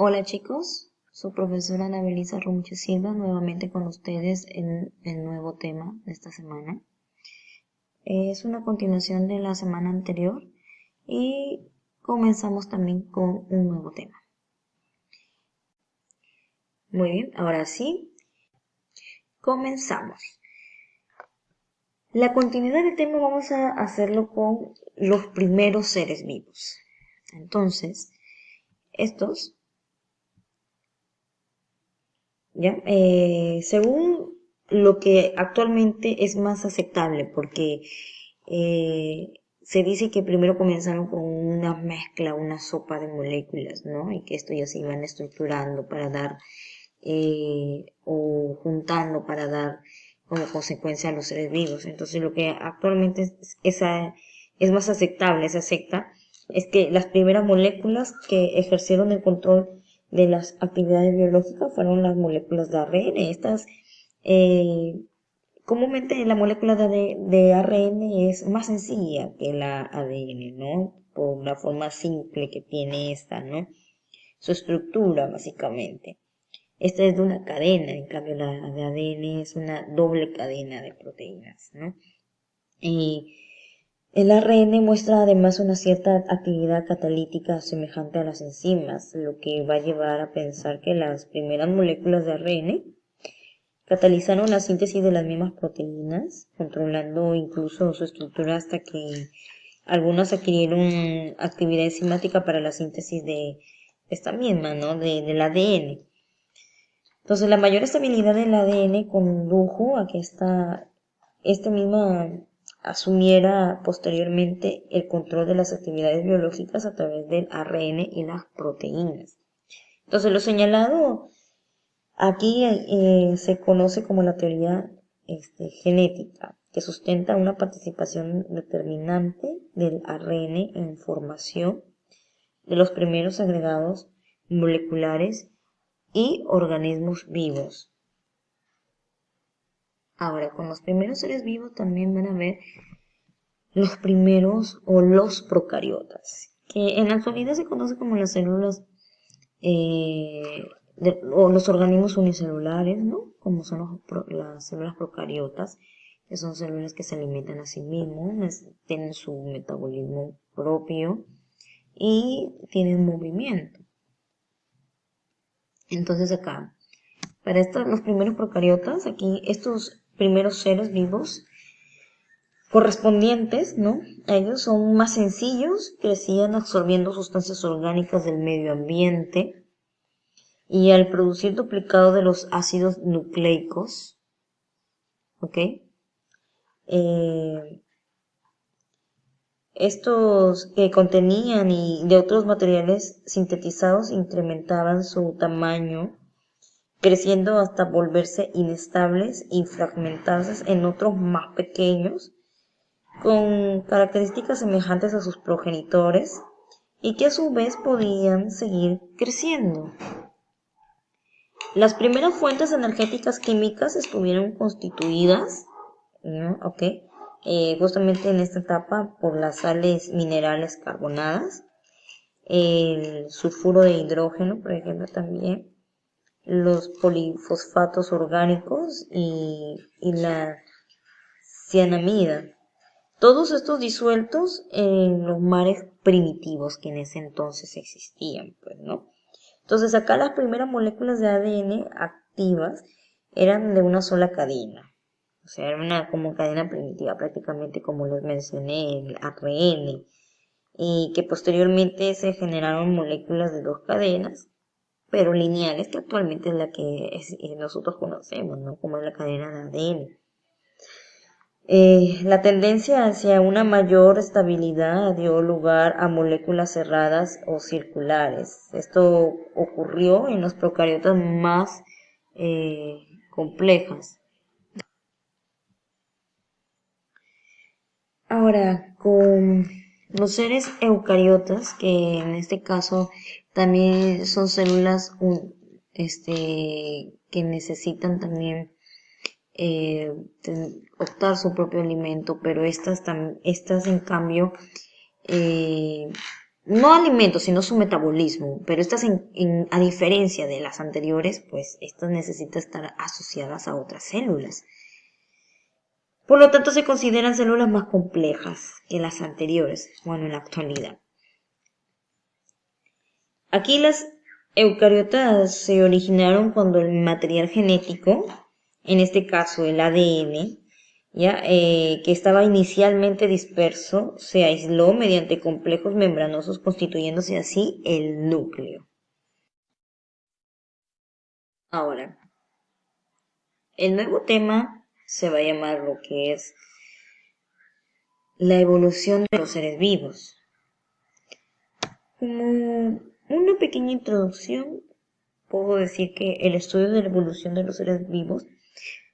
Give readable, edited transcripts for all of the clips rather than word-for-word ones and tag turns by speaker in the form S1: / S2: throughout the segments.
S1: Hola chicos, su profesora Ana Belisa Runche Silva nuevamente con ustedes en el nuevo tema de esta semana. Es una continuación de la semana anterior y comenzamos también con un nuevo tema. Muy bien, ahora sí, comenzamos. La continuidad del tema vamos a hacerlo con los primeros seres vivos. Entonces, estos, ¿ya? Según lo que actualmente es más aceptable, porque se dice que primero comenzaron con una mezcla, una sopa de moléculas, ¿no? Y que esto ya se iban estructurando para dar, o juntando para dar como consecuencia a los seres vivos. Entonces lo que actualmente es más aceptable, se acepta, es que las primeras moléculas que ejercieron el control de las actividades biológicas fueron las moléculas de ARN. Estas, comúnmente la molécula de ARN es más sencilla que la ADN, ¿no? Por la forma simple que tiene esta, ¿no? Su estructura, básicamente. Esta es de una cadena, en cambio la de ADN es una doble cadena de proteínas, ¿no? Y el ARN muestra además una cierta actividad catalítica semejante a las enzimas, lo que va a llevar a pensar que las primeras moléculas de ARN catalizaron la síntesis de las mismas proteínas, controlando incluso su estructura hasta que algunas adquirieron actividad enzimática para la síntesis de esta misma, ¿no? Del ADN. Entonces, la mayor estabilidad del ADN condujo a que este misma asumiera posteriormente el control de las actividades biológicas a través del ARN y las proteínas. Entonces, lo señalado aquí se conoce como la teoría genética, que sustenta una participación determinante del ARN en formación de los primeros agregados moleculares y organismos vivos. Ahora, con los primeros seres vivos también van a ver los primeros o los procariotas, que en la actualidad se conoce como las células o los organismos unicelulares, ¿no? Como son las células procariotas, que son células que se alimentan a sí mismos, tienen su metabolismo propio y tienen movimiento. Entonces acá, para los primeros procariotas, aquí estos primeros seres vivos correspondientes, ¿no? A ellos son más sencillos, crecían absorbiendo sustancias orgánicas del medio ambiente y al producir duplicado de los ácidos nucleicos, ¿ok? Estos que contenían y de otros materiales sintetizados incrementaban su tamaño, creciendo hasta volverse inestables y fragmentarse en otros más pequeños, con características semejantes a sus progenitores y que a su vez podían seguir creciendo. Las primeras fuentes energéticas químicas estuvieron constituidas, ¿no? Justamente en esta etapa por las sales minerales carbonadas, el sulfuro de hidrógeno, por ejemplo, también, los polifosfatos orgánicos y la cianamida. Todos estos disueltos en los mares primitivos que en ese entonces existían, pues, ¿no? Entonces acá las primeras moléculas de ADN activas eran de una sola cadena. O sea, era una como cadena primitiva, prácticamente como les mencioné, el ARN. Y que posteriormente se generaron moléculas de dos cadenas, pero lineales, que actualmente es la que nosotros conocemos, ¿no? Como es la cadena de ADN. La tendencia hacia una mayor estabilidad dio lugar a moléculas cerradas o circulares. Esto ocurrió en los procariotas más complejas. Ahora, con los seres eucariotas, que en este caso también son células que necesitan también optar su propio alimento, pero estas en cambio no alimentos, sino su metabolismo, pero estas a diferencia de las anteriores, pues estas necesitan estar asociadas a otras células. Por lo tanto, se consideran células más complejas que las anteriores, bueno, en la actualidad. Aquí las eucariotas se originaron cuando el material genético, en este caso el ADN, que estaba inicialmente disperso, se aisló mediante complejos membranosos, constituyéndose así el núcleo. Ahora, el nuevo tema se va a llamar lo que es la evolución de los seres vivos. Como una pequeña introducción, puedo decir que el estudio de la evolución de los seres vivos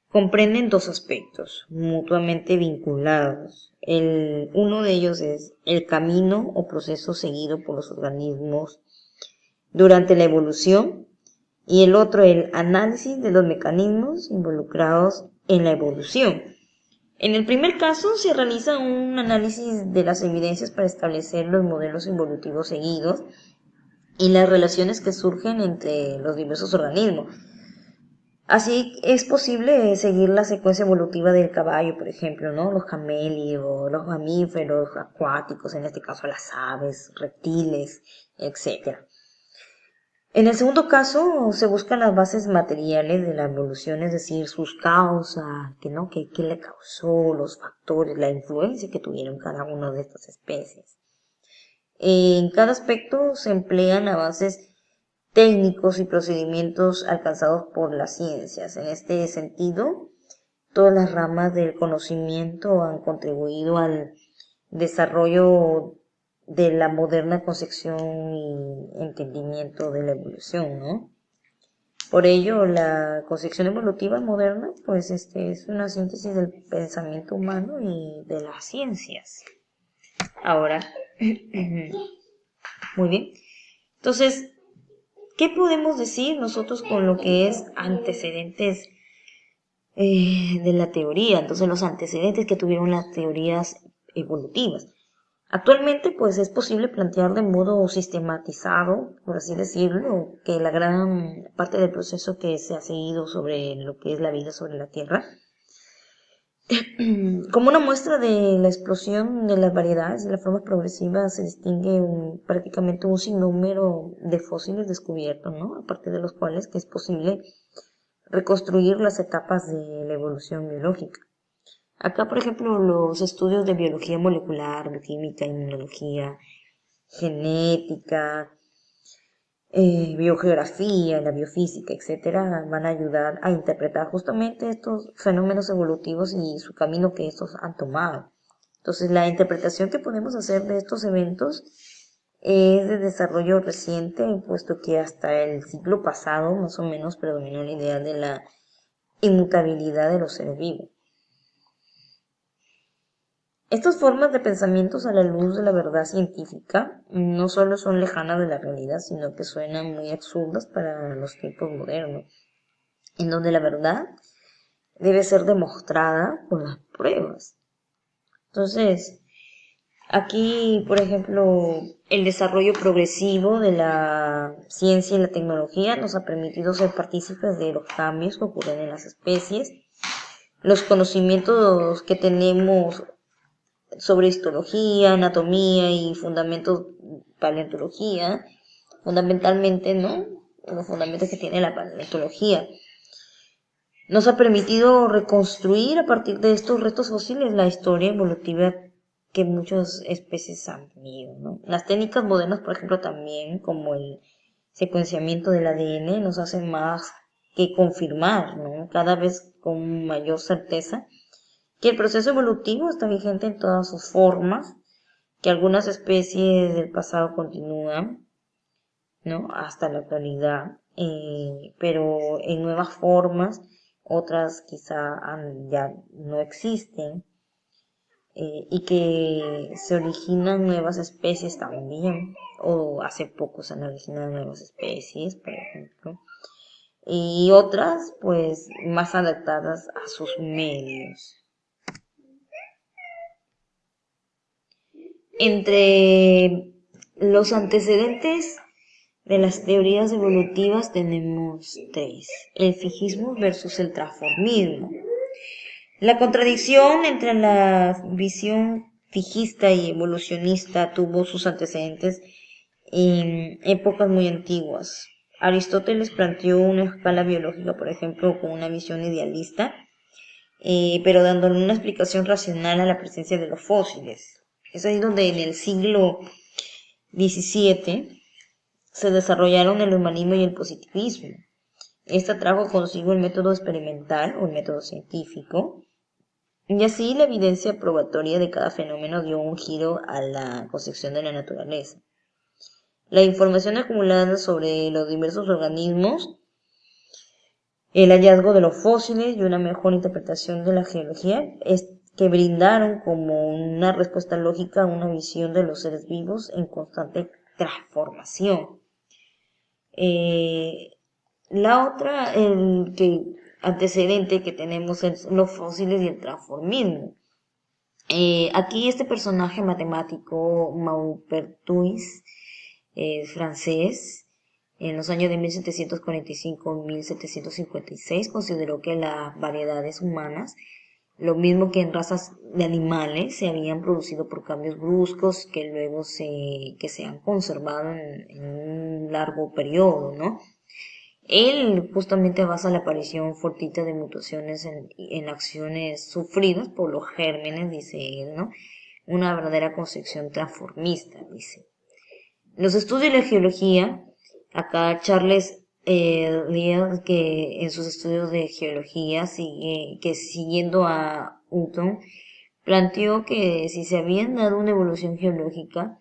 S1: comprenden dos aspectos mutuamente vinculados. Uno de ellos es el camino o proceso seguido por los organismos durante la evolución y el otro el análisis de los mecanismos involucrados en la evolución. En el primer caso se realiza un análisis de las evidencias para establecer los modelos evolutivos seguidos y las relaciones que surgen entre los diversos organismos. Así es posible seguir la secuencia evolutiva del caballo, por ejemplo, ¿no? Los camélidos, los mamíferos acuáticos, en este caso las aves, reptiles, etc. En el segundo caso se buscan las bases materiales de la evolución, es decir, sus causas, qué le causó, los factores, la influencia que tuvieron cada una de estas especies. En cada aspecto se emplean avances técnicos y procedimientos alcanzados por las ciencias. En este sentido, todas las ramas del conocimiento han contribuido al desarrollo de la moderna concepción y entendimiento de la evolución, ¿no? Por ello, la concepción evolutiva moderna, pues, es una síntesis del pensamiento humano y de las ciencias. Ahora, muy bien. Entonces, ¿qué podemos decir nosotros con lo que es antecedentes de la teoría? Entonces, los antecedentes que tuvieron las teorías evolutivas. Actualmente, pues, es posible plantear de modo sistematizado, por así decirlo, que la gran parte del proceso que se ha seguido sobre lo que es la vida sobre la Tierra, como una muestra de la explosión de las variedades y las formas progresivas, se distingue prácticamente un sinnúmero de fósiles descubiertos, ¿no? A partir de los cuales que es posible reconstruir las etapas de la evolución biológica. Acá, por ejemplo, los estudios de biología molecular, bioquímica, inmunología, genética, biogeografía, la biofísica, etcétera, van a ayudar a interpretar justamente estos fenómenos evolutivos y su camino que estos han tomado. Entonces, la interpretación que podemos hacer de estos eventos es de desarrollo reciente, puesto que hasta el siglo pasado, más o menos, predominó la idea de la inmutabilidad de los seres vivos. Estas formas de pensamientos a la luz de la verdad científica no solo son lejanas de la realidad, sino que suenan muy absurdas para los tiempos modernos, en donde la verdad debe ser demostrada con las pruebas. Entonces, aquí, por ejemplo, el desarrollo progresivo de la ciencia y la tecnología nos ha permitido ser partícipes de los cambios que ocurren en las especies. Los conocimientos que tenemos sobre histología, anatomía y fundamentos paleontología, fundamentalmente, ¿no? Los fundamentos que tiene la paleontología. Nos ha permitido reconstruir a partir de estos restos fósiles la historia evolutiva que muchas especies han tenido, ¿no? Las técnicas modernas, por ejemplo, también, como el secuenciamiento del ADN, nos hacen más que confirmar, ¿no? Cada vez con mayor certeza que el proceso evolutivo está vigente en todas sus formas, que algunas especies del pasado continúan, ¿no? Hasta la actualidad, pero en nuevas formas, otras quizá ya no existen, y que se originan nuevas especies también, o hace poco se han originado nuevas especies, por ejemplo, y otras pues más adaptadas a sus medios. Entre Los antecedentes de las teorías evolutivas tenemos tres: el fijismo versus el transformismo. La contradicción entre la visión fijista y evolucionista tuvo sus antecedentes en épocas muy antiguas. Aristóteles planteó una escala biológica, por ejemplo, con una visión idealista, pero dándole una explicación racional a la presencia de los fósiles. Es ahí donde en el siglo XVII se desarrollaron el humanismo y el positivismo. Esta trajo consigo el método experimental o el método científico, y así la evidencia probatoria de cada fenómeno dio un giro a la concepción de la naturaleza. La información acumulada sobre los diversos organismos, el hallazgo de los fósiles y una mejor interpretación de la geología es que brindaron como una respuesta lógica a una visión de los seres vivos en constante transformación. La otra, antecedente que tenemos es los fósiles y el transformismo. Aquí este personaje matemático, Maupertuis, francés, en los años de 1745-1756, consideró que las variedades humanas, lo mismo que en razas de animales, se habían producido por cambios bruscos que luego que se han conservado en un largo periodo, ¿no? Él justamente basa la aparición fortuita de mutaciones en acciones sufridas por los gérmenes, dice él, ¿no? Una verdadera concepción transformista, dice. Los estudios de la geología, acá Charles Lyell, que en sus estudios de geología, siguiendo a Hutton, planteó que si se habían dado una evolución geológica,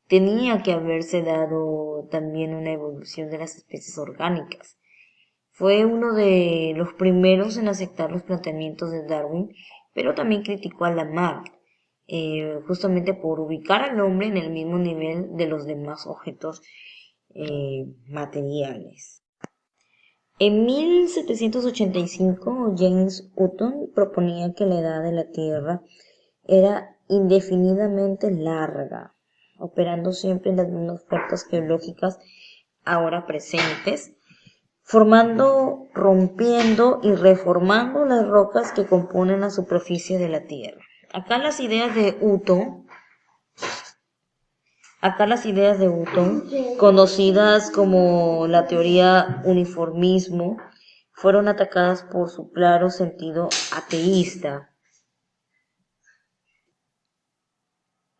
S1: tenía que haberse dado también una evolución de las especies orgánicas. Fue uno de los primeros en aceptar los planteamientos de Darwin, pero también criticó a Lamarck, justamente por ubicar al hombre en el mismo nivel de los demás objetos materiales. En 1785, James Hutton proponía que la edad de la Tierra era indefinidamente larga, operando siempre en las mismas fuerzas geológicas ahora presentes, formando, rompiendo y reformando las rocas que componen la superficie de la Tierra. Acá las ideas de Hutton, conocidas como la teoría uniformismo, fueron atacadas por su claro sentido ateísta.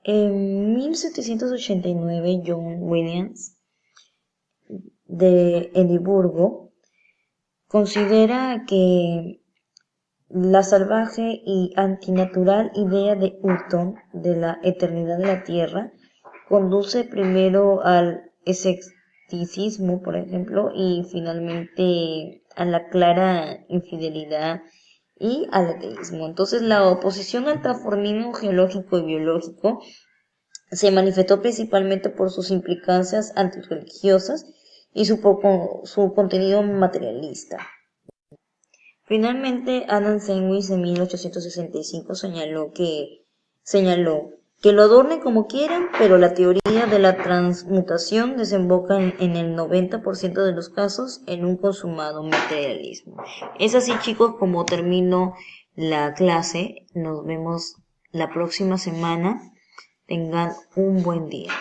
S1: En 1789, John Williams de Edimburgo considera que la salvaje y antinatural idea de Hutton de la eternidad de la Tierra conduce primero al escepticismo, por ejemplo, y finalmente a la clara infidelidad y al ateísmo. Entonces, la oposición al transformismo geológico y biológico se manifestó principalmente por sus implicancias antirreligiosas y su contenido materialista. Finalmente, Adam Smith en 1865 señaló que lo adornen como quieran, pero la teoría de la transmutación desemboca en el 90% de los casos en un consumado materialismo. Es así, chicos, como termino la clase. Nos vemos la próxima semana. Tengan un buen día.